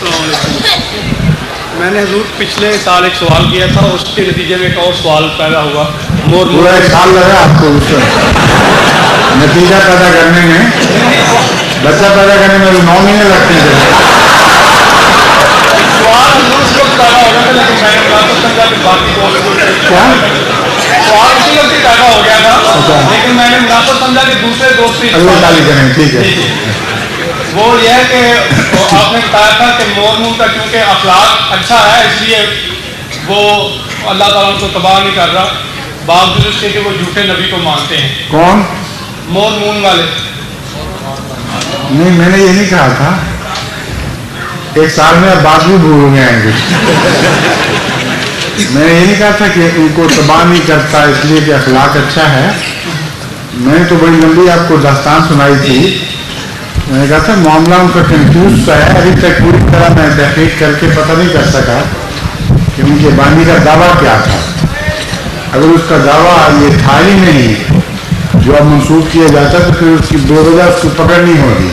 السلام علیکم. میں نے حضور پچھلے سال ایک سوال کیا تھا, اس کے نتیجے میں ایک اور سوال پیدا ہوا. پورا ایک سال لگا آپ کو اس کا نتیجہ پیدا کرنے میں, بچہ پیدا کرنے میں 9 مہینے لگتے ہیں. سوال حضور اس وقت پیدا ہو گیا تھا, لیکن میں نے مناسب سمجھا کہ باقی کیا سوال اسی وقت ہی پیدا ہو گیا تھا, لیکن میں نے مناسب سمجھا کہ دوسرے دوست اللہ تعالی کریں. ٹھیک ہے, وہ یہ ہے کہ آپ نے بتایا تھا کہ مورمون کا کیونکہ اخلاق اچھا ہے اس لیے وہ اللہ تعالیٰ ان کو تباہ نہیں کر رہا, باوجود اس کے کہ وہ جھوٹے نبی کو مانتے ہیں. کون مورمون والے. نہیں, میں نے یہ نہیں کہا تھا. ایک سال میں اب بات بھی بھول گئے ہیں. میں نے یہ نہیں کہا تھا کہ ان کو تباہ نہیں کرتا اس لیے کہ اخلاق اچھا ہے. میں نے تو بڑی لمبی آپ کو داستان سنائی تھی. میں نے کہا تھا معاملہ ان کا کنفیوز سا ہے, ابھی تک پوری طرح میں تحقیق کر کے پتہ نہیں کر سکا کہ ان کے بانی کا دعویٰ کیا تھا. اگر اس کا دعویٰ یہ تھا ہی نہیں جو اب منسوخ کیا جاتا تو پھر اس کی بے وجہ اس کو پکڑ نہیں ہوگی.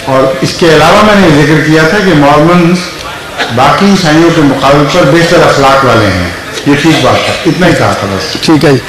اور اس کے علاوہ میں نے ذکر کیا تھا کہ مورمنز باقی عیسائیوں کے مقابلے پر بہتر اخلاق والے ہیں. یہ ٹھیک بات ہے, اتنا ہی کہا تھا بس. ٹھیک ہے جی.